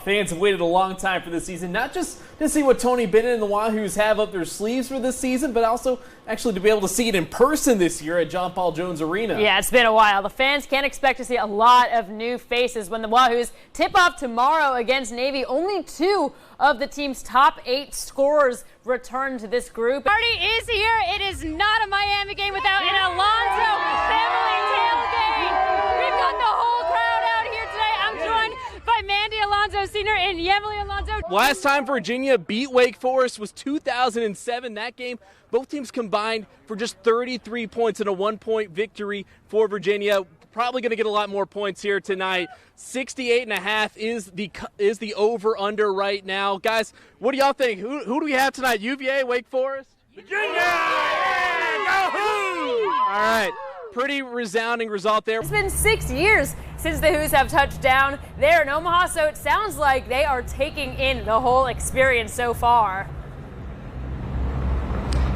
Fans have waited a long time for this season, not just to see what Tony Bennett and the Wahoos have up their sleeves for this season, but also actually to be able to see it in person this year at John Paul Jones Arena. Yeah, it's been a while. The fans can't expect to see a lot of new faces when the Wahoos tip off tomorrow against Navy. Only 2 of the team's top 8 scorers return to this group. Party is here. It is not a Miami game without an Alonzo family tailgate. We've got the whole crowd out here today. I'm joined by Mandy Alonzo Sr. and Yemily Alonzo. Last time Virginia beat Wake Forest was 2007. That game, both teams combined for just 33 points in a 1-point victory for Virginia. Probably going to get a lot more points here tonight. 68.5 is the over-under right now. Guys, what do y'all think? Who do we have tonight? UVA, Wake Forest? Virginia! Yeah! Go-hoo! All right. Pretty resounding result there. It's been 6 years since the Hoos have touched down there in Omaha, so it sounds like they are taking in the whole experience so far.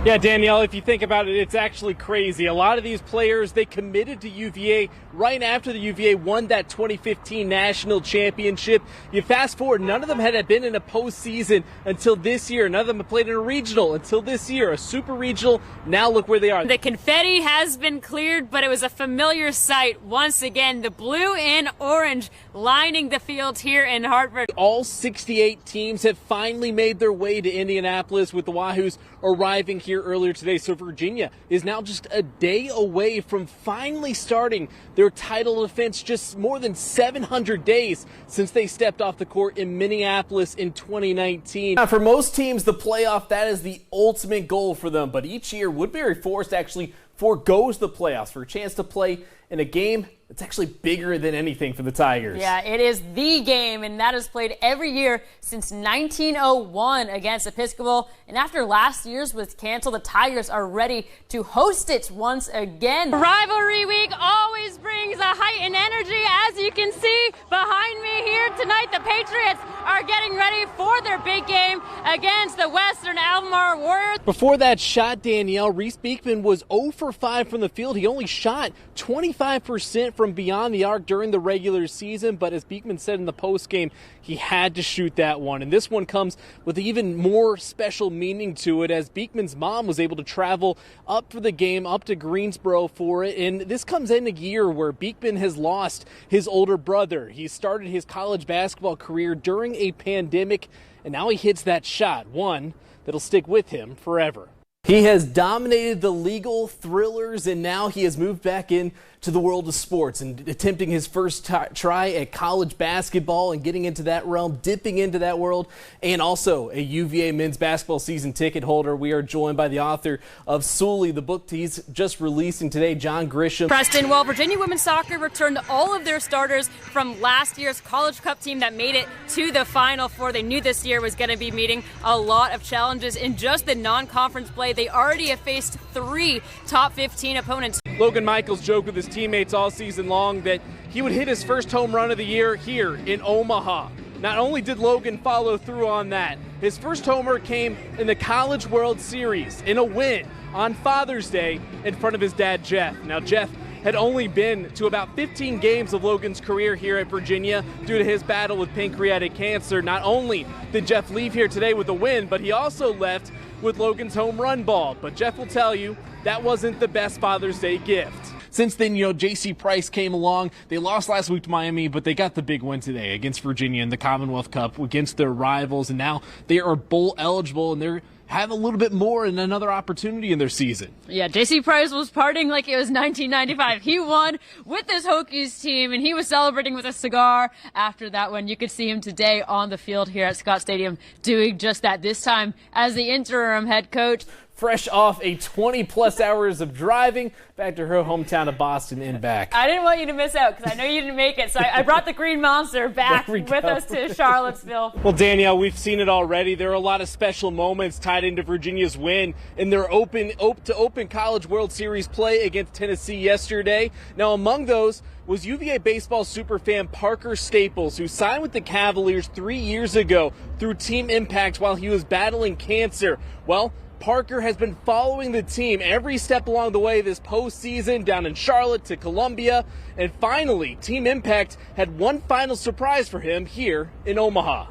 Yeah, Danielle, if you think about it, it's actually crazy. A lot of these players, they committed to UVA right after the UVA won that 2015 national championship. You fast forward, none of them had been in a postseason until this year. None of them have played in a regional until this year, a super regional. Now look where they are. The confetti has been cleared, but it was a familiar sight once again. The blue and orange lining the field here in Hartford. All 68 teams have finally made their way to Indianapolis, with the Wahoos arriving here earlier today. So Virginia is now just a day away from finally starting their title defense, just more than 700 days since they stepped off the court in Minneapolis in 2019. Now, for most teams, the playoff, that is the ultimate goal for them. But each year, Woodbury Forest actually forgoes the playoffs for a chance to play in a game that's actually bigger than anything for the Tigers. Yeah, it is the game, and that is played every year since 1901 against Episcopal. And after last year's was canceled, the Tigers are ready to host it once again. Rivalry week always brings a heightened energy. As you can see behind me here tonight, the Patriots are getting ready for their big game against the Western Albemarle Warriors. Before that shot, Danielle, Reese Beekman was 0 for 5 from the field. He only shot 25% from beyond the arc during the regular season, but as Beekman said in the postgame, he had to shoot that one. And this one comes with even more special meaning to it, as Beekman's mom was able to travel up for the game, up to Greensboro for it. And this comes in a year where Beekman has lost his older brother. He started his college basketball career during a pandemic, and now he hits that shot, one that'll stick with him forever. He has dominated the legal thrillers, and now he has moved back into the world of sports and attempting his first try at college basketball and getting into that realm, dipping into that world, and also a UVA men's basketball season ticket holder. We are joined by the author of Sully, the book he's just releasing today, John Grisham. Preston, well, Virginia women's soccer returned all of their starters from last year's College Cup team that made it to the Final Four. They knew this year was going to be meeting a lot of challenges in just the non-conference play. They already have faced 3 top 15 opponents. Logan Michaels joked with his teammates all season long that he would hit his first home run of the year here in Omaha. Not only did Logan follow through on that, his first homer came in the College World Series in a win on Father's Day in front of his dad, Jeff. Now, Jeff had only been to about 15 games of Logan's career here at Virginia due to his battle with pancreatic cancer. Not only did Jeff leave here today with a win, but he also left with Logan's home run ball. But Jeff will tell you that wasn't the best Father's Day gift. Since then, J.C. Price came along. They lost last week to Miami, but they got the big win today against Virginia in the Commonwealth Cup against their rivals, and now they are bowl eligible, and they're have a little bit more and another opportunity in their season. Yeah, J.C. Price was partying like it was 1995. He won with his Hokies team, and he was celebrating with a cigar after that one. You could see him today on the field here at Scott Stadium doing just that, this time as the interim head coach. Fresh off a 20-plus hours of driving back to her hometown of Boston and back. I didn't want you to miss out because I know you didn't make it, so I brought the Green Monster back with us to Charlottesville. Well, Danielle, we've seen it already. There are a lot of special moments tied into Virginia's win in their open College World Series play against Tennessee yesterday. Now, among those was UVA baseball superfan Parker Staples, who signed with the Cavaliers 3 years ago through Team Impact while he was battling cancer. Well, Parker has been following the team every step along the way this postseason, down in Charlotte to Columbia, and finally, Team Impact had one final surprise for him here in Omaha.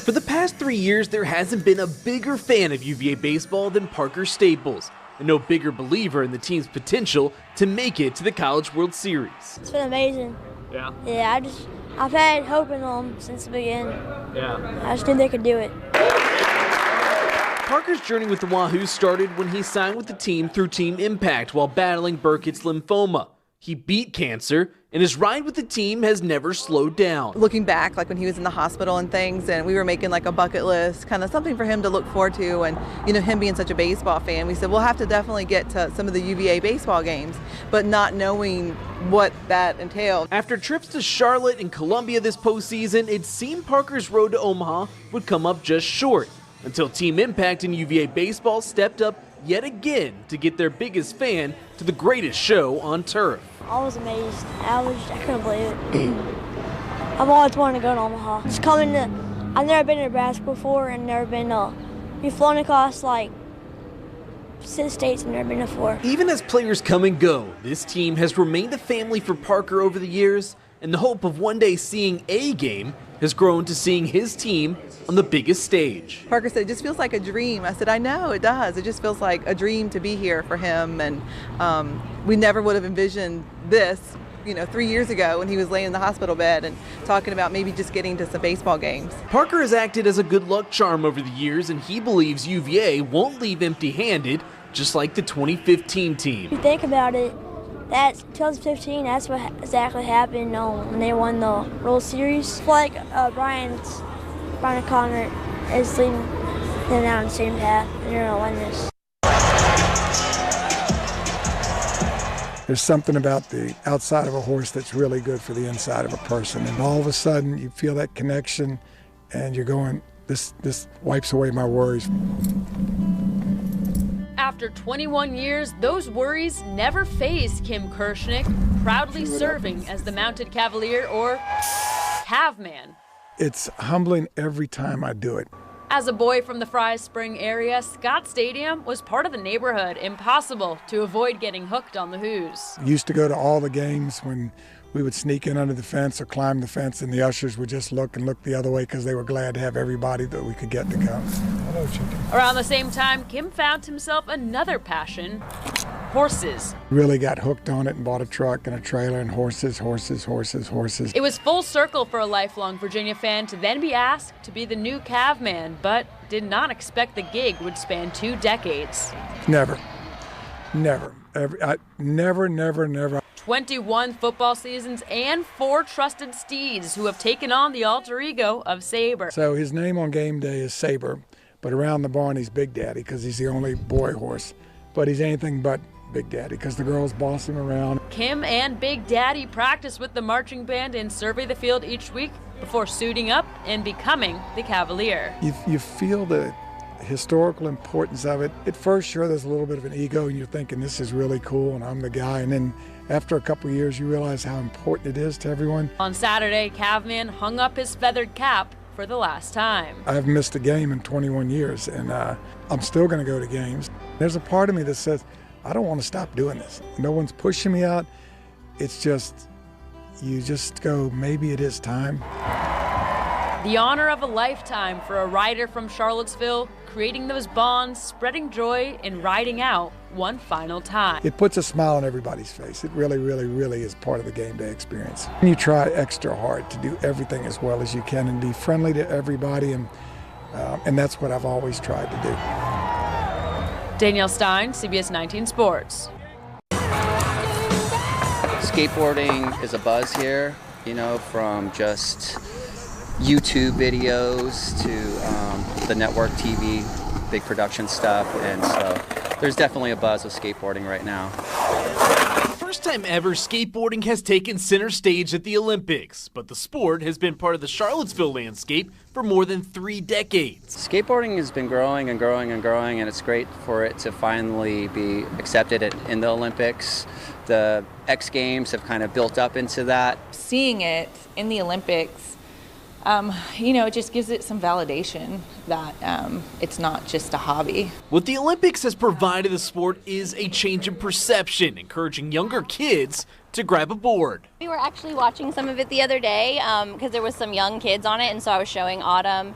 For the past 3 years, there hasn't been a bigger fan of UVA baseball than Parker Staples, and no bigger believer in the team's potential to make it to the College World Series. It's been amazing. Yeah? Yeah, I've had hope in them since the beginning. Yeah. I just knew they could do it. Parker's journey with the Wahoo started when he signed with the team through Team Impact while battling Burkitt's lymphoma. He beat cancer, and his ride with the team has never slowed down. Looking back, like when he was in the hospital and things, and we were making like a bucket list, kind of something for him to look forward to, and him being such a baseball fan, we said we'll have to definitely get to some of the UVA baseball games, but not knowing what that entailed. After trips to Charlotte and Columbia this postseason, it seemed Parker's road to Omaha would come up just short, until Team Impact and UVA baseball stepped up yet again to get their biggest fan to the greatest show on turf. I was amazed. I couldn't believe it. I've always wanted to go to Omaha. I've never been to Nebraska before, and we've flown across like 6 states I've never been before. Even as players come and go, this team has remained a family for Parker over the years, and the hope of one day seeing a game has grown to seeing his team on the biggest stage. Parker said, it just feels like a dream. I said, I know, it does. It just feels like a dream to be here for him. And we never would have envisioned this, 3 years ago when he was laying in the hospital bed and talking about maybe just getting to some baseball games. Parker has acted as a good luck charm over the years, and he believes UVA won't leave empty-handed, just like the 2015 team. If you think about it, that's 2015, that's what exactly happened when they won the World Series. It's like Brian O'Connor is leading them down the same path, and they're going to win this. There's something about the outside of a horse that's really good for the inside of a person. And all of a sudden, you feel that connection, and you're going, this wipes away my worries. After 21 years, those worries never fazed Kim Kirshnick, proudly serving as the Mounted Cavalier, or Cavman. It's humbling every time I do it. As a boy from the Fry Spring area, Scott Stadium was part of the neighborhood, impossible to avoid getting hooked on the Hoos. Used to go to all the games when we would sneak in under the fence or climb the fence, and the ushers would just look the other way because they were glad to have everybody that we could get to come. Hello, chicken. Around the same time, Kim found himself another passion: horses. Really got hooked on it and bought a truck and a trailer and horses. It was full circle for a lifelong Virginia fan to then be asked to be the new Cavman, but did not expect the gig would span 2 decades. Never. 21 football seasons and 4 trusted steeds who have taken on the alter ego of Saber. So his name on game day is Saber, but around the barn he's Big Daddy because he's the only boy horse. But he's anything but Big Daddy because the girls boss him around. Kim and Big Daddy practice with the marching band and survey the field each week before suiting up and becoming the Cavalier. You feel the historical importance of it. At first, sure, there's a little bit of an ego and you're thinking this is really cool and I'm the guy. And then after a couple of years, you realize how important it is to everyone. On Saturday, Cavman hung up his feathered cap for the last time. I've missed a game in 21 years and I'm still going to go to games. There's a part of me that says, I don't want to stop doing this. No one's pushing me out. It's just, you just go, maybe it is time. The honor of a lifetime for a rider from Charlottesville, creating those bonds, spreading joy, and riding out one final time. It puts a smile on everybody's face. It really, really, really is part of the game day experience. You try extra hard to do everything as well as you can and be friendly to everybody, and that's what I've always tried to do. Danielle Stein, CBS19 Sports. Skateboarding is a buzz here, from just YouTube videos to the network TV, big production stuff, and so there's definitely a buzz of skateboarding right now. First time ever, skateboarding has taken center stage at the Olympics, but the sport has been part of the Charlottesville landscape for more than 3 decades. Skateboarding has been growing and growing and growing, and it's great for it to finally be accepted in the Olympics. The X Games have kind of built up into that. Seeing it in the Olympics It just gives it some validation that it's not just a hobby. What the Olympics has provided the sport is a change in perception, encouraging younger kids to grab a board. We were actually watching some of it the other day because there was some young kids on it, and so I was showing Autumn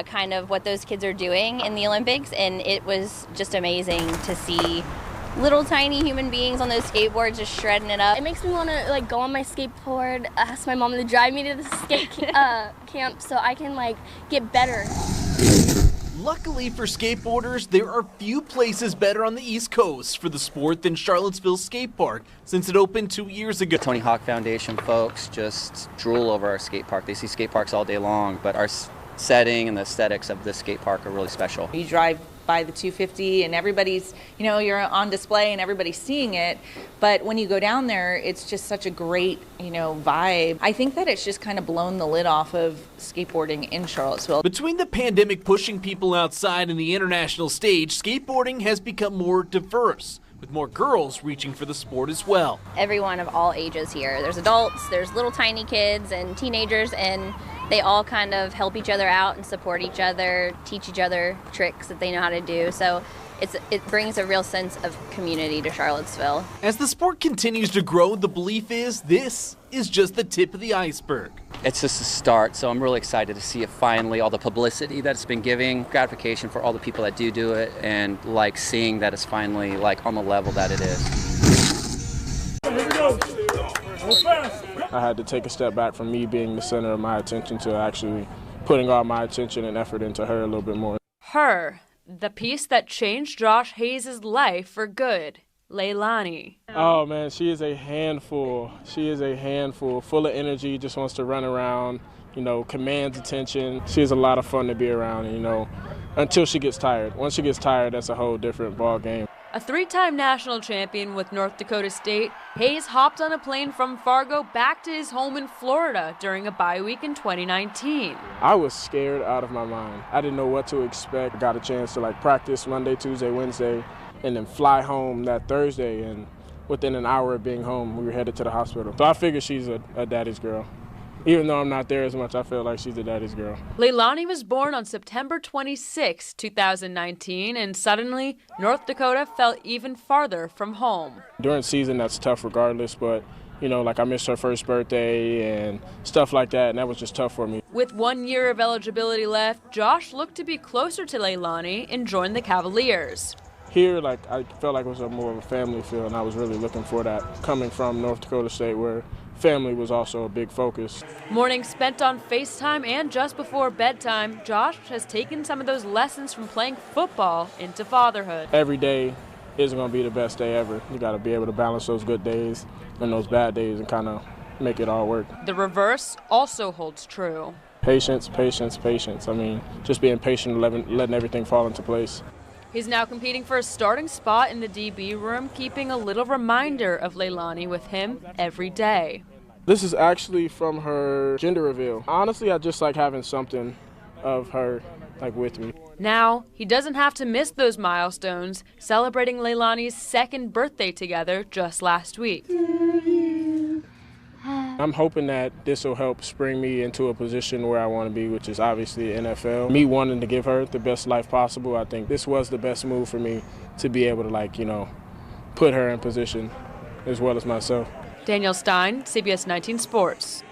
kind of what those kids are doing in the Olympics, and it was just amazing to see little tiny human beings on those skateboards just shredding it up. It makes me want to go on my skateboard, ask my mom to drive me to the skate camp so I can get better. Luckily for skateboarders, there are few places better on the East Coast for the sport than Charlottesville Skate Park since it opened 2 years ago. Tony Hawk Foundation folks just drool over our skate park. They see skate parks all day long, but our setting and the aesthetics of the skate park are really special. You drive by the 250 and everybody's, you're on display and everybody's seeing it. But when you go down there, it's just such a great, vibe. I think that it's just kind of blown the lid off of skateboarding in Charlottesville. Between the pandemic pushing people outside and the international stage, skateboarding has become more diverse, with more girls reaching for the sport as well. Everyone of all ages here. There's adults, there's little tiny kids and teenagers, and they all kind of help each other out and support each other, teach each other tricks that they know how to do. So it brings a real sense of community to Charlottesville. As the sport continues to grow, the belief is this is just the tip of the iceberg. It's just a start, so I'm really excited to see it finally, all the publicity that it's been giving, gratification for all the people that do it, and seeing that it's finally on the level that it is. Here we go. I had to take a step back from me being the center of my attention to actually putting all my attention and effort into her a little bit more. Her, the piece that changed Josh Hayes' life for good, Leilani. Oh man, she is a handful. She is a handful, full of energy, just wants to run around, commands attention. She is a lot of fun to be around, until she gets tired. Once she gets tired, that's a whole different ball game. A three-time national champion with North Dakota State, Hayes hopped on a plane from Fargo back to his home in Florida during a bye week in 2019. I was scared out of my mind. I didn't know what to expect. Got a chance to practice Monday, Tuesday, Wednesday, and then fly home that Thursday. And within an hour of being home, we were headed to the hospital. So I figured she's a daddy's girl. Even though I'm not there as much, I feel like she's a daddy's girl. Leilani was born on September 26, 2019, and suddenly North Dakota fell even farther from home. During season, that's tough regardless, but I missed her first birthday and stuff like that, and that was just tough for me. With 1 year of eligibility left, Josh looked to be closer to Leilani and joined the Cavaliers. Here, I felt like it was more of a family feel, and I was really looking for that coming from North Dakota State, where family was also a big focus. Mornings spent on FaceTime and just before bedtime, Josh has taken some of those lessons from playing football into fatherhood. Every day isn't going to be the best day ever. You got to be able to balance those good days and those bad days and kind of make it all work. The reverse also holds true. Patience, patience, patience. Just being patient and letting everything fall into place. He's now competing for a starting spot in the DB room, keeping a little reminder of Leilani with him every day. This is actually from her gender reveal. Honestly, I just like having something of her with me. Now, he doesn't have to miss those milestones, celebrating Leilani's second birthday together just last week. I'm hoping that this will help spring me into a position where I want to be, which is obviously NFL. Me wanting to give her the best life possible, I think this was the best move for me to be able to, put her in position as well as myself. Danielle Stein, CBS19 Sports.